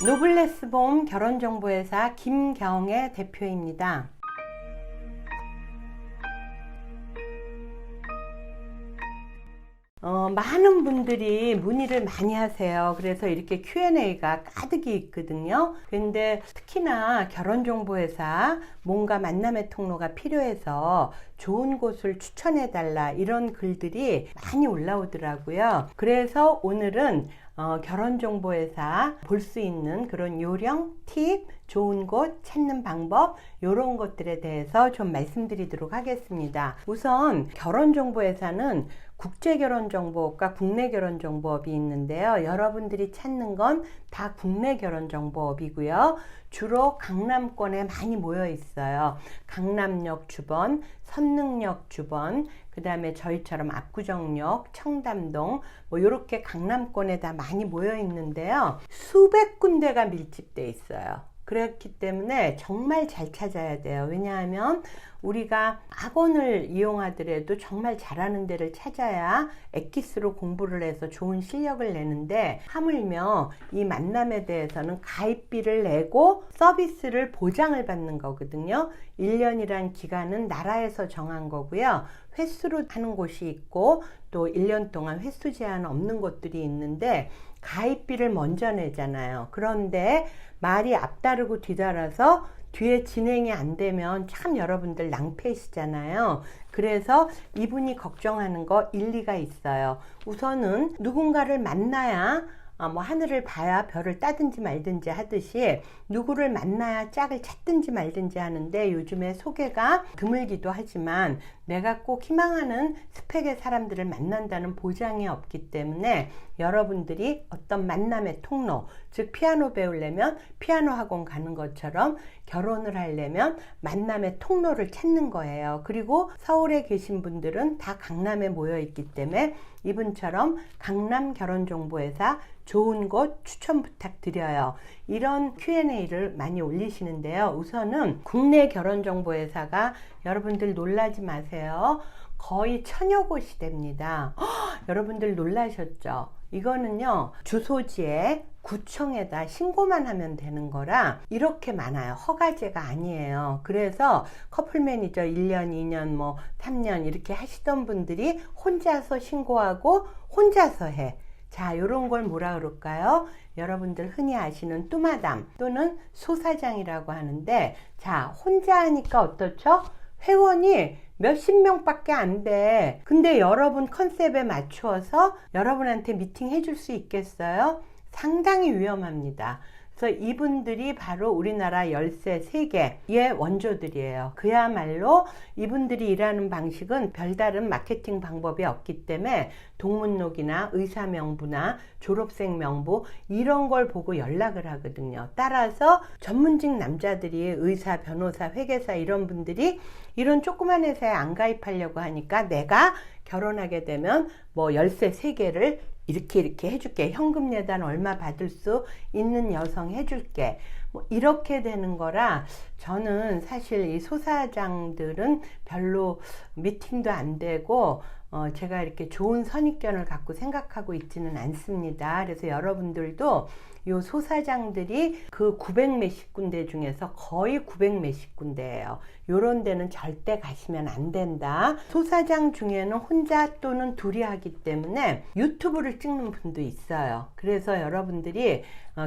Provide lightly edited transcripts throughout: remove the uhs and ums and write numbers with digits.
노블레스봄 결혼정보회사 김경애 대표입니다. 많은 분들이 문의를 많이 하세요. 그래서 이렇게 Q&A가 가득이 있거든요. 근데 특히나 결혼정보회사 뭔가 만남의 통로가 필요해서 좋은 곳을 추천해달라 이런 글들이 많이 올라오더라고요. 그래서 오늘은 결혼정보회사 볼 수 있는 그런 요령, 팁, 좋은 곳 찾는 방법 이런 것들에 대해서 좀 말씀드리도록 하겠습니다. 우선 결혼정보회사는 국제결혼정보업과 국내결혼정보업이 있는데요. 여러분들이 찾는 건 다 국내결혼정보업이고요. 주로 강남권에 많이 모여 있어요. 강남역 주변, 선릉역 주변, 그 다음에 저희처럼 압구정역, 청담동 뭐 이렇게 강남권에 다 많이 모여 있는데요. 수백 군데가 밀집돼 있어요. 그렇기 때문에 정말 잘 찾아야 돼요. 왜냐하면 우리가 학원을 이용하더라도 정말 잘하는 데를 찾아야 엑기스로 공부를 해서 좋은 실력을 내는데, 하물며 이 만남에 대해서는 가입비를 내고 서비스를 보장을 받는 거거든요. 1년이란 기간은 나라에서 정한 거고요. 횟수로 하는 곳이 있고 또 1년 동안 횟수 제한 없는 곳들이 있는데 가입비를 먼저 내잖아요. 그런데 말이 앞다르고 뒤따라서 뒤에 진행이 안 되면 참 여러분들 낭패시잖아요. 그래서 이분이 걱정하는 거 일리가 있어요. 우선은 누군가를 만나야 하늘을 봐야 별을 따든지 말든지 하듯이 누구를 만나야 짝을 찾든지 말든지 하는데, 요즘에 소개가 드물기도 하지만 내가 꼭 희망하는 스펙의 사람들을 만난다는 보장이 없기 때문에 여러분들이 어떤 만남의 통로, 즉 피아노 배우려면 피아노 학원 가는 것처럼 결혼을 하려면 만남의 통로를 찾는 거예요. 그리고 서울에 계신 분들은 다 강남에 모여 있기 때문에 이분처럼 강남 결혼정보회사 좋은 곳 추천 부탁드려요. 이런 Q&A를 많이 올리시는데요. 우선은 국내 결혼정보회사가 여러분들 놀라지 마세요. 거의 1000여 곳이 됩니다. 여러분들 놀라셨죠? 이거는요, 주소지에 구청에다 신고만 하면 되는 거라 이렇게 많아요. 허가제가 아니에요. 그래서 커플 매니저 1년, 2년, 3년 이렇게 하시던 분들이 혼자서 신고하고 혼자서 해. 자, 요런 걸 뭐라 그럴까요? 여러분들 흔히 아시는 뚜마담 또는 소사장이라고 하는데, 자, 혼자 하니까 어떻죠? 회원이 몇십 명밖에 안 돼. 근데 여러분 컨셉에 맞추어서 여러분한테 미팅 해줄 수 있겠어요? 상당히 위험합니다. 그래서 이분들이 바로 우리나라 열쇠 3개의 원조들이에요. 그야말로 이분들이 일하는 방식은 별다른 마케팅 방법이 없기 때문에 동문록이나 의사 명부나 졸업생 명부 이런 걸 보고 연락을 하거든요. 따라서 전문직 남자들이 의사, 변호사, 회계사 이런 분들이 이런 조그만 회사에 안 가입하려고 하니까 내가 결혼하게 되면 열쇠 3개를 이렇게 해줄게. 현금 예단 얼마 받을 수 있는 여성 해줄게. 이렇게 되는 거라 저는 사실 이 소사장들은 별로 미팅도 안 되고 제가 이렇게 좋은 선입견을 갖고 생각하고 있지는 않습니다. 그래서 여러분들도 요 소사장들이 그 900 몇십 군데 중에서 거의 900 몇십 군데예요. 요런 데는 절대 가시면 안 된다. 소사장 중에는 혼자 또는 둘이 하기 때문에 유튜브를 찍는 분도 있어요. 그래서 여러분들이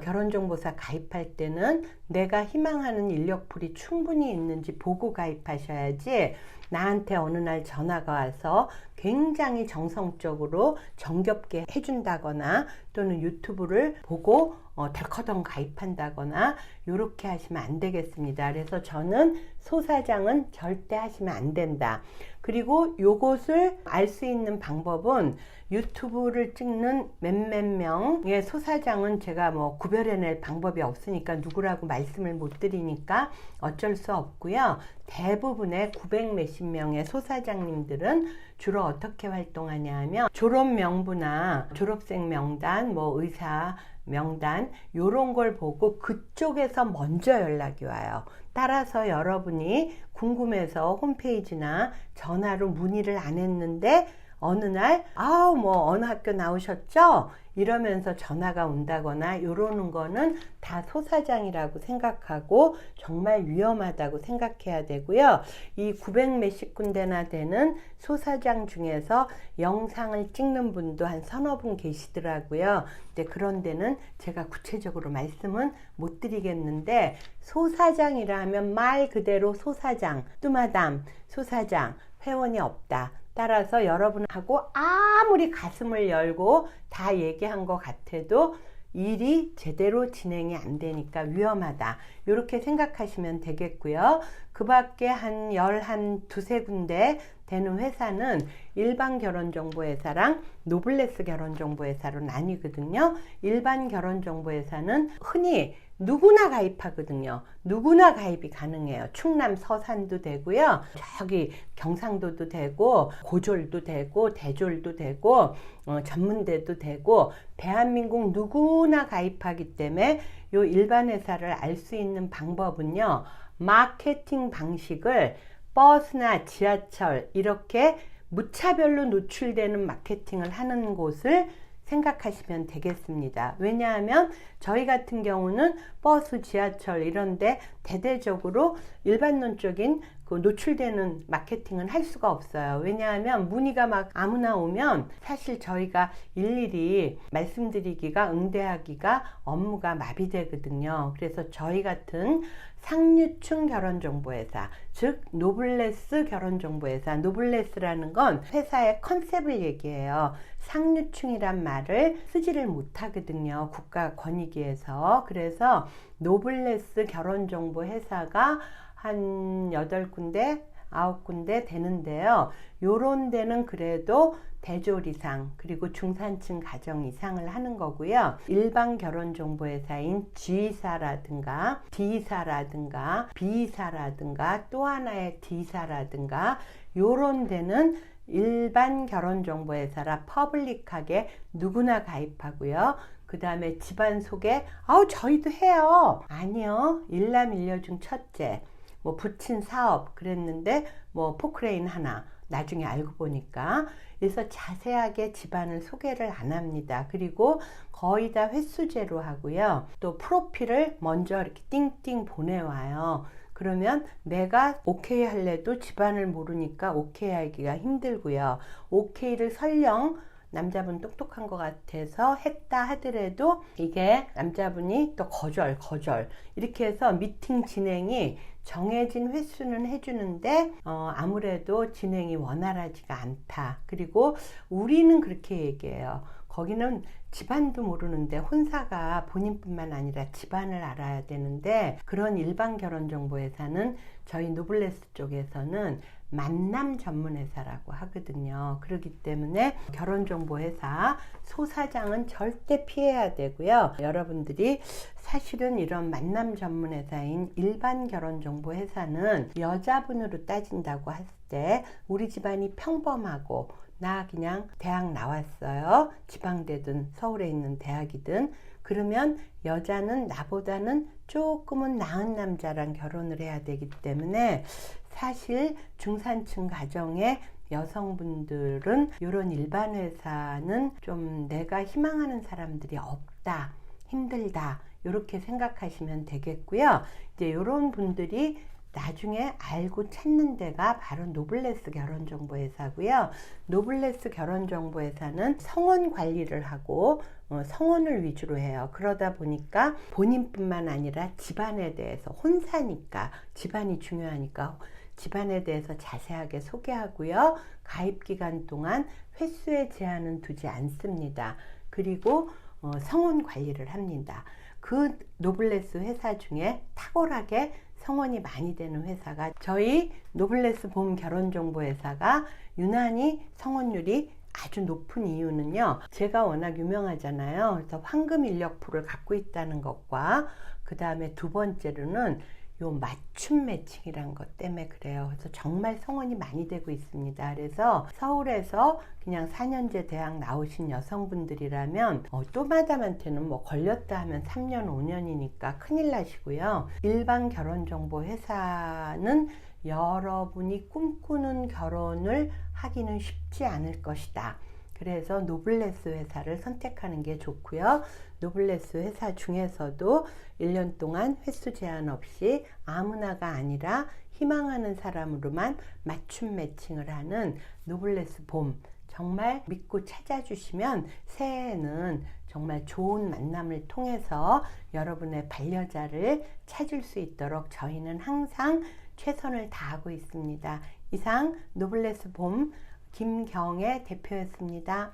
결혼정보사 가입할 때는 내가 희망하는 인력풀이 충분히 있는지 보고 가입하셔야지, 나한테 어느 날 전화가 와서 굉장히 정성적으로 정겹게 해준다거나 또는 유튜브를 보고 덜커덩 가입한다거나 이렇게 하시면 안 되겠습니다. 그래서 저는 소사장은 절대 하시면 안 된다. 그리고 요것을 알 수 있는 방법은 유튜브를 찍는 몇몇 명의 소사장은 제가 구별해낼 방법이 없으니까 누구라고 말씀을 못 드리니까 어쩔 수 없고요. 대부분의 900 몇십 명의 소사장님들은 주로 어떻게 활동하냐 하면 졸업 명부나 졸업생 명단, 의사 명단 요런 걸 보고 그쪽에서 먼저 연락이 와요. 따라서 여러분이 궁금해서 홈페이지나 전화로 문의를 안 했는데 어느 날 아우 뭐 어느 학교 나오셨죠? 이러면서 전화가 온다거나 이러는 거는 다 소사장이라고 생각하고 정말 위험하다고 생각해야 되고요. 이 900 몇십 군데나 되는 소사장 중에서 영상을 찍는 분도 한 서너 분 계시더라고요. 근데 그런 데는 제가 구체적으로 말씀은 못 드리겠는데, 소사장이라 하면 말 그대로 소사장, 뚜마담 소사장, 회원이 없다. 따라서 여러분하고 아무리 가슴을 열고 다 얘기한 것 같아도 일이 제대로 진행이 안 되니까 위험하다. 이렇게 생각하시면 되겠고요. 그 밖에 한 두세 군데 되는 회사는 일반 결혼정보회사랑 노블레스 결혼정보회사로 나뉘거든요. 일반 결혼정보회사는 흔히 누구나 가입하거든요. 누구나 가입이 가능해요. 충남 서산도 되고요. 저기 경상도도 되고 고졸도 되고 대졸도 되고 전문대도 되고 대한민국 누구나 가입하기 때문에 이 일반 회사를 알 수 있는 방법은요. 마케팅 방식을 버스나 지하철 이렇게 무차별로 노출되는 마케팅을 하는 곳을 생각하시면 되겠습니다. 왜냐하면 저희 같은 경우는 버스, 지하철 이런데 대대적으로 일반론적인 그 노출되는 마케팅은 할 수가 없어요. 왜냐하면 문의가 막 아무나 오면 사실 저희가 일일이 말씀드리기가 응대하기가 업무가 마비되거든요. 그래서 저희 같은 상류층 결혼정보회사, 즉 노블레스 결혼정보회사, 노블레스라는 건 회사의 컨셉을 얘기해요. 상류층이란 말을 쓰지를 못하거든요. 국가 권익위에서. 그래서 노블레스 결혼정보회사가 한 8군데, 9군데 되는데요. 요런 데는 그래도 대졸 이상 그리고 중산층 가정 이상을 하는 거고요. 일반 결혼정보회사인 G사라든가 D사라든가 B사라든가 또 하나의 D사라든가 요런 데는 일반 결혼정보회사라 퍼블릭하게 누구나 가입하고요. 그 다음에 집안 소개, 저희도 해요. 아니요. 일남1녀 중 첫째, 뭐 부친 사업 그랬는데 뭐 포크레인 하나 나중에 알고 보니까. 그래서 자세하게 집안을 소개를 안 합니다. 그리고 거의 다 횟수제로 하고요. 또 프로필을 먼저 이렇게 띵띵 보내와요. 그러면 내가 오케이 할래도 집안을 모르니까 오케이 하기가 힘들고요. 오케이를 설령 남자분 똑똑한 것 같아서 했다 하더라도 이게 남자분이 또 거절 이렇게 해서 미팅 진행이 정해진 횟수는 해주는데 아무래도 진행이 원활하지가 않다. 그리고 우리는 그렇게 얘기해요. 거기는 집안도 모르는데 혼사가 본인뿐만 아니라 집안을 알아야 되는데, 그런 일반 결혼정보회사는 저희 노블레스 쪽에서는 만남 전문회사라고 하거든요. 그렇기 때문에 결혼정보회사 소사장은 절대 피해야 되고요. 여러분들이 사실은 이런 만남 전문회사인 일반 결혼정보회사는 여자분으로 따진다고 했을 때 우리 집안이 평범하고 나 그냥 대학 나왔어요. 지방대든 서울에 있는 대학이든. 그러면 여자는 나보다는 조금은 나은 남자랑 결혼을 해야 되기 때문에 사실 중산층 가정의 여성분들은 이런 일반 회사는 좀 내가 희망하는 사람들이 없다, 힘들다 이렇게 생각하시면 되겠고요. 이제 이런 분들이 나중에 알고 찾는 데가 바로 노블레스 결혼정보회사고요. 노블레스 결혼정보회사는 성원 관리를 하고 성원을 위주로 해요. 그러다 보니까 본인뿐만 아니라 집안에 대해서, 혼사니까 집안이 중요하니까 집안에 대해서 자세하게 소개하고요. 가입 기간 동안 횟수의 제한은 두지 않습니다. 그리고 성원 관리를 합니다. 그 노블레스 회사 중에 탁월하게 성원이 많이 되는 회사가 저희 노블레스 봄 결혼정보회사가 유난히 성원율이 아주 높은 이유는요. 제가 워낙 유명하잖아요. 그래서 황금 인력풀을 갖고 있다는 것과 그 다음에 두 번째로는 요 맞춤 매칭이란 것 때문에 그래요. 그래서 정말 성원이 많이 되고 있습니다. 그래서 서울에서 그냥 4년제 대학 나오신 여성분들이라면 또 마담한테는 뭐 걸렸다 하면 3년 5년이니까 큰일 나시고요. 일반 결혼정보 회사는 여러분이 꿈꾸는 결혼을 하기는 쉽지 않을 것이다. 그래서 노블레스 회사를 선택하는 게 좋고요. 노블레스 회사 중에서도 1년 동안 횟수 제한 없이 아무나가 아니라 희망하는 사람으로만 맞춤 매칭을 하는 노블레스 봄, 정말 믿고 찾아주시면 새해에는 정말 좋은 만남을 통해서 여러분의 반려자를 찾을 수 있도록 저희는 항상 최선을 다하고 있습니다. 이상 노블레스 봄 김경애 대표였습니다.